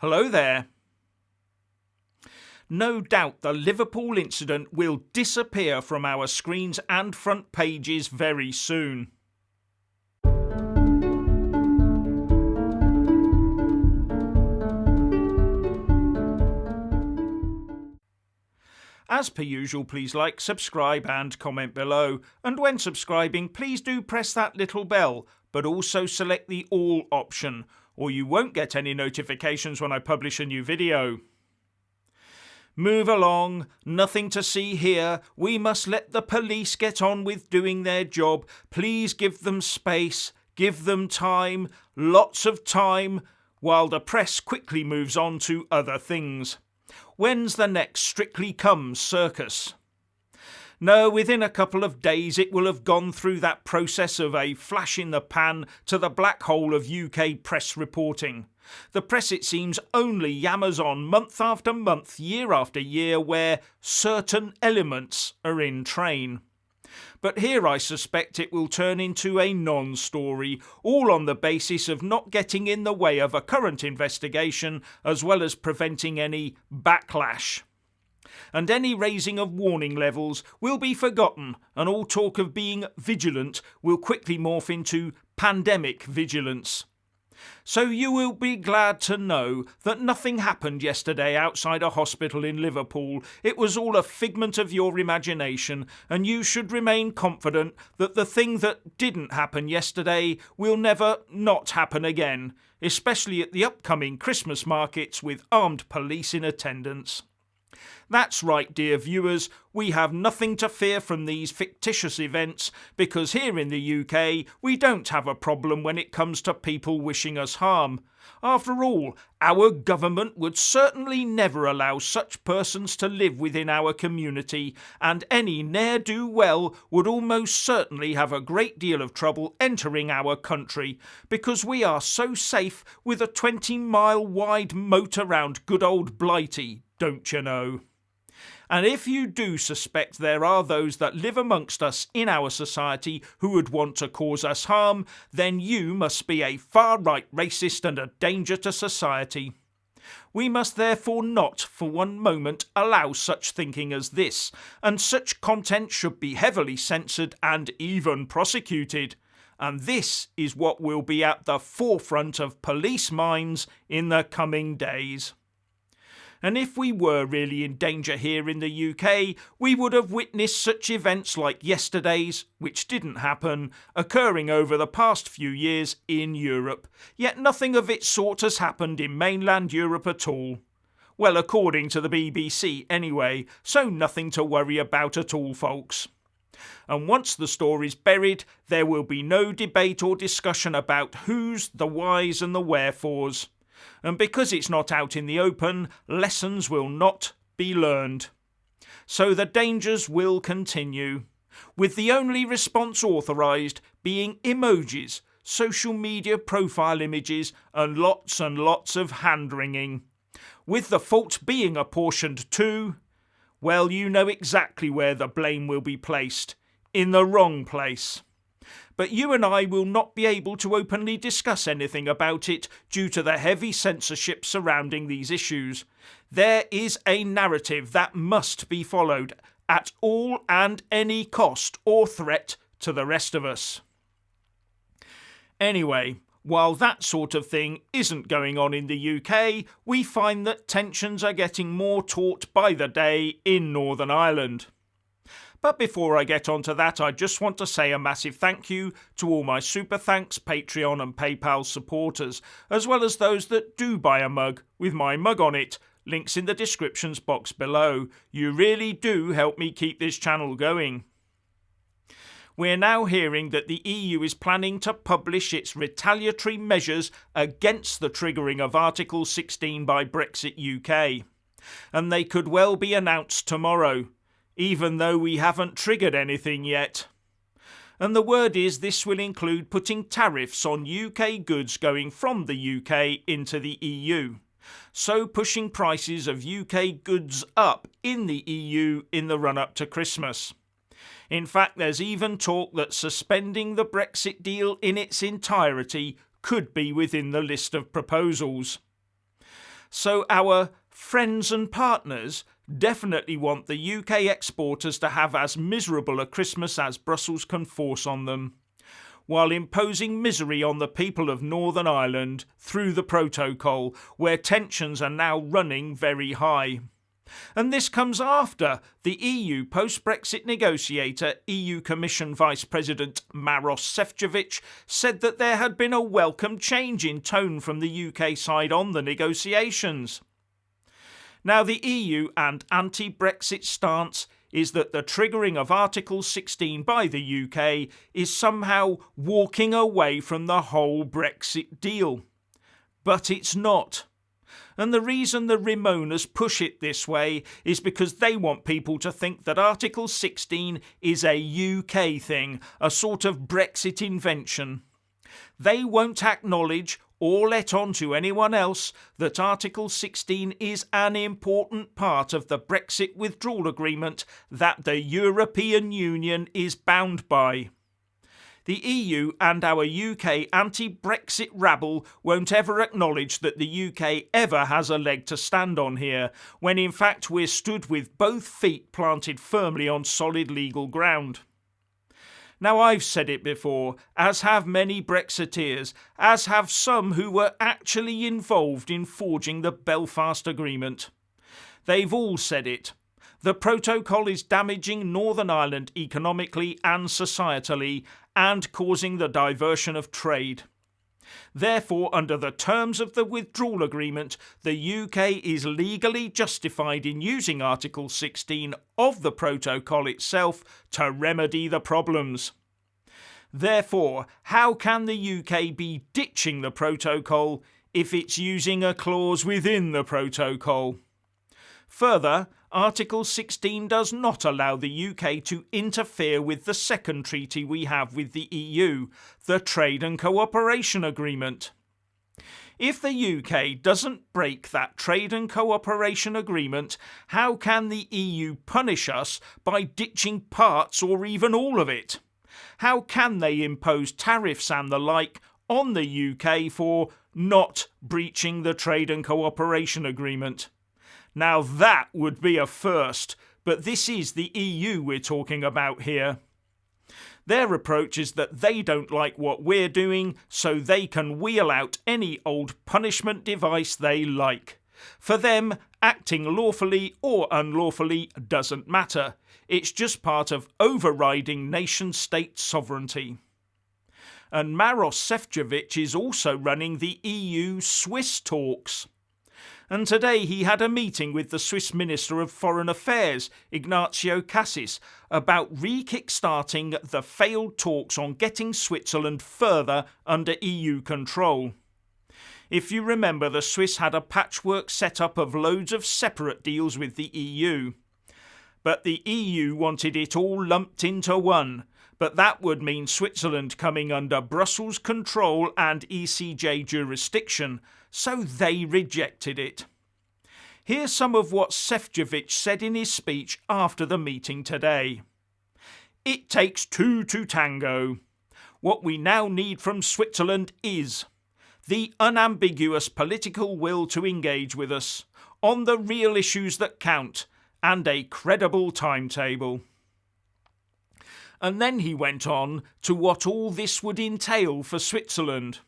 Hello there. No doubt the Liverpool incident will disappear from our screens and front pages very soon. As per usual, please like, subscribe and comment below. And when subscribing, please do press that little bell, but also select the all option, or you won't get any notifications when I publish a new video. Move along, nothing to see here. We must let the police get on with doing their job. Please give them space, give them time, lots of time, while the press quickly moves on to other things. When's the next Strictly Comes circus? No, within a couple of days it will have gone through that process of a flash in the pan to the black hole of UK press reporting. The press, it seems, only yammers on month after month, year after year, where certain elements are in train. But here I suspect it will turn into a non-story, all on the basis of not getting in the way of a current investigation, as well as preventing any backlash. And any raising of warning levels will be forgotten, and all talk of being vigilant will quickly morph into pandemic vigilance. So you will be glad to know that nothing happened yesterday outside a hospital in Liverpool. It was all a figment of your imagination, and you should remain confident that the thing that didn't happen yesterday will never not happen again, especially at the upcoming Christmas markets with armed police in attendance. That's right, dear viewers, we have nothing to fear from these fictitious events, because here in the UK we don't have a problem when it comes to people wishing us harm. After all, our government would certainly never allow such persons to live within our community, and any ne'er-do-well would almost certainly have a great deal of trouble entering our country, because we are so safe with a 20-mile wide moat around good old Blighty, don't you know? And if you do suspect there are those that live amongst us in our society who would want to cause us harm, then you must be a far-right racist and a danger to society. We must therefore not for one moment allow such thinking as this, and such content should be heavily censored and even prosecuted. And this is what will be at the forefront of police minds in the coming days. And if we were really in danger here in the UK, we would have witnessed such events like yesterday's, which didn't happen, occurring over the past few years in Europe. Yet nothing of its sort has happened in mainland Europe at all. Well, according to the BBC anyway, so nothing to worry about at all, folks. And once the story's buried, there will be no debate or discussion about who's, the whys and the wherefores. And because it's not out in the open, lessons will not be learned. So the dangers will continue, with the only response authorised being emojis, social media profile images and lots of hand-wringing. With the fault being apportioned to, well, you know exactly where the blame will be placed. In the wrong place. But you and I will not be able to openly discuss anything about it due to the heavy censorship surrounding these issues. There is a narrative that must be followed at all and any cost or threat to the rest of us. Anyway, while that sort of thing isn't going on in the UK, we find that tensions are getting more taut by the day in Northern Ireland. But before I get onto that, I just want to say a massive thank you to all my Super Thanks, Patreon and PayPal supporters, as well as those that do buy a mug with my mug on it. Links in the descriptions box below. You really do help me keep this channel going. We're now hearing that the EU is planning to publish its retaliatory measures against the triggering of Article 16 by Brexit UK. And they could well be announced tomorrow, even though we haven't triggered anything yet. And the word is this will include putting tariffs on UK goods going from the UK into the EU, so pushing prices of UK goods up in the EU in the run-up to Christmas. In fact, there's even talk that suspending the Brexit deal in its entirety could be within the list of proposals. So our friends and partners definitely want the UK exporters to have as miserable a Christmas as Brussels can force on them, while imposing misery on the people of Northern Ireland through the protocol, where tensions are now running very high. And this comes after the EU post-Brexit negotiator, EU Commission Vice President Maros Šefčovič, said that there had been a welcome change in tone from the UK side on the negotiations. Now, the EU and anti-Brexit stance is that the triggering of Article 16 by the UK is somehow walking away from the whole Brexit deal. But it's not. And the reason the Remoaners push it this way is because they want people to think that Article 16 is a UK thing, a sort of Brexit invention. They won't acknowledge or let on to anyone else that Article 16 is an important part of the Brexit withdrawal agreement that the European Union is bound by. The EU and our UK anti-Brexit rabble won't ever acknowledge that the UK ever has a leg to stand on here, when in fact we're stood with both feet planted firmly on solid legal ground. Now, I've said it before, as have many Brexiteers, as have some who were actually involved in forging the Belfast Agreement. They've all said it. The protocol is damaging Northern Ireland economically and societally and causing the diversion of trade. Therefore, under the terms of the withdrawal agreement, the UK is legally justified in using Article 16 of the protocol itself to remedy the problems. Therefore, how can the UK be ditching the protocol if it's using a clause within the protocol? Further, Article 16 does not allow the UK to interfere with the second treaty we have with the EU, the Trade and Cooperation Agreement. If the UK doesn't break that Trade and Cooperation Agreement, how can the EU punish us by ditching parts or even all of it? How can they impose tariffs and the like on the UK for not breaching the Trade and Cooperation Agreement? Now that would be a first, but this is the EU we're talking about here. Their approach is that they don't like what we're doing, so they can wheel out any old punishment device they like. For them, acting lawfully or unlawfully doesn't matter. It's just part of overriding nation-state sovereignty. And Maros Šefčovič is also running the EU-Swiss talks. And today he had a meeting with the Swiss Minister of Foreign Affairs, Ignacio Cassis, about re-kickstarting the failed talks on getting Switzerland further under EU control. If you remember, the Swiss had a patchwork setup of loads of separate deals with the EU. But the EU wanted it all lumped into one, but that would mean Switzerland coming under Brussels control and ECJ jurisdiction, so they rejected it. Here's some of what Šefčovič said in his speech after the meeting today. It takes two to tango. What we now need from Switzerland is the unambiguous political will to engage with us on the real issues that count and a credible timetable. And then he went on to what all this would entail for Switzerland.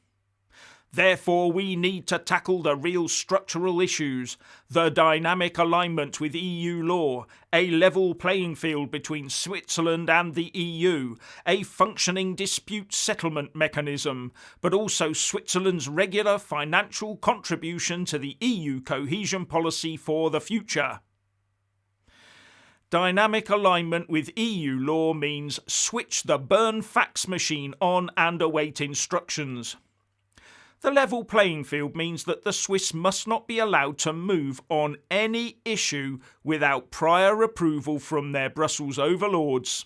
Therefore, we need to tackle the real structural issues, the dynamic alignment with EU law, a level playing field between Switzerland and the EU, a functioning dispute settlement mechanism, but also Switzerland's regular financial contribution to the EU cohesion policy for the future. Dynamic alignment with EU law means switch the burn fax machine on and await instructions. The level playing field means that the Swiss must not be allowed to move on any issue without prior approval from their Brussels overlords.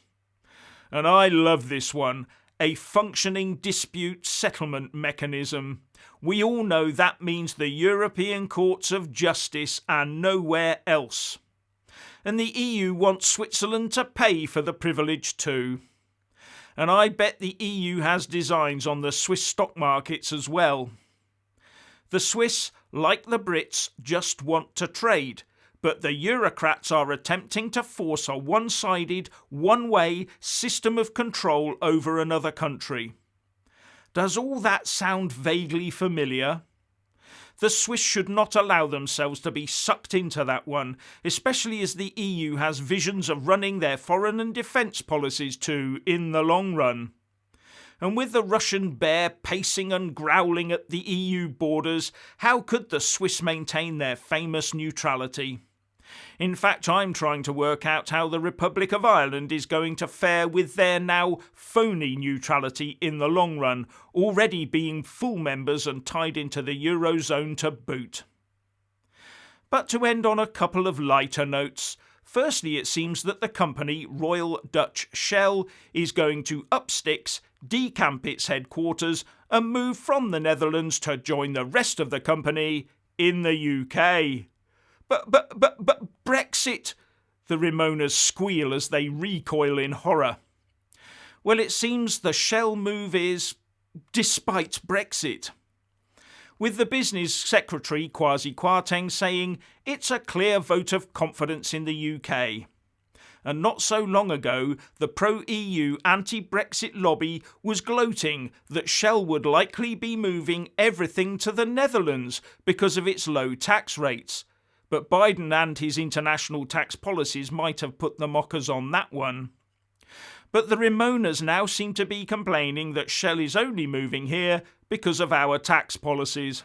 And I love this one, a functioning dispute settlement mechanism. We all know that means the European Courts of Justice and nowhere else. And the EU wants Switzerland to pay for the privilege too. And I bet the EU has designs on the Swiss stock markets as well. The Swiss like the Brits, just want to trade, but the Eurocrats are attempting to force a one-sided, one-way system of control over another country. Does all that sound vaguely familiar? The Swiss should not allow themselves to be sucked into that one, especially as the EU has visions of running their foreign and defence policies too in the long run. And with the Russian bear pacing and growling at the EU borders, how could the Swiss maintain their famous neutrality? In fact, I'm trying to work out how the Republic of Ireland is going to fare with their now phony neutrality in the long run, already being full members and tied into the Eurozone to boot. But to end on a couple of lighter notes, firstly, it seems that the company Royal Dutch Shell is going to up sticks, decamp its headquarters and move from the Netherlands to join the rest of the company in the UK. But Brexit, the Ramonas squeal as they recoil in horror. Well, it seems the Shell move is despite Brexit, with the business secretary Kwasi Kwarteng saying it's a clear vote of confidence in the UK. And not so long ago, the pro-EU anti-Brexit lobby was gloating that Shell would likely be moving everything to the Netherlands because of its low tax rates. But Biden and his international tax policies might have put the mockers on that one. But the Ramonas now seem to be complaining that Shell is only moving here because of our tax policies.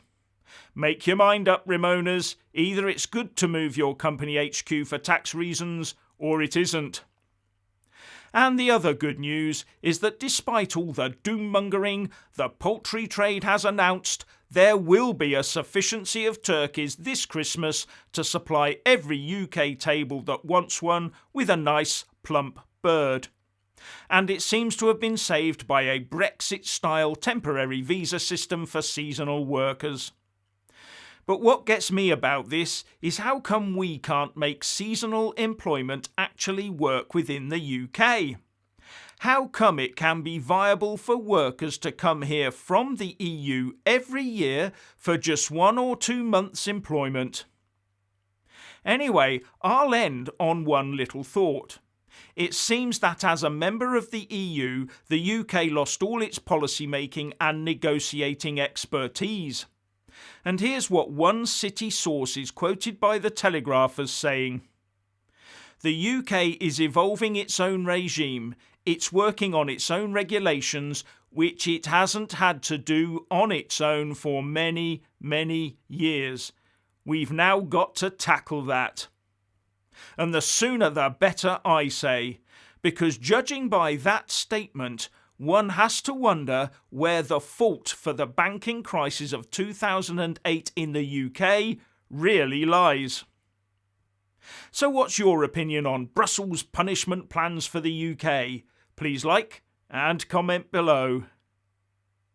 Make your mind up, Ramonas. Either it's good to move your company HQ for tax reasons, or it isn't. And the other good news is that despite all the doom-mongering, the poultry trade has announced there will be a sufficiency of turkeys this Christmas to supply every UK table that wants one with a nice plump bird. And it seems to have been saved by a Brexit-style temporary visa system for seasonal workers. But what gets me about this is how come we can't make seasonal employment actually work within the UK? How come it can be viable for workers to come here from the EU every year for just 1 or 2 months' employment? Anyway, I'll end on one little thought. It seems that as a member of the EU, the UK lost all its policy making and negotiating expertise. And here's what one city source is quoted by the Telegraph as saying: "The UK is evolving its own regime. It's working on its own regulations, which it hasn't had to do on its own for many, many years. We've now got to tackle that. And the sooner the better, I say, because judging by that statement, one has to wonder where the fault for the banking crisis of 2008 in the UK really lies." So what's your opinion on Brussels' punishment plans for the UK? Please like and comment below.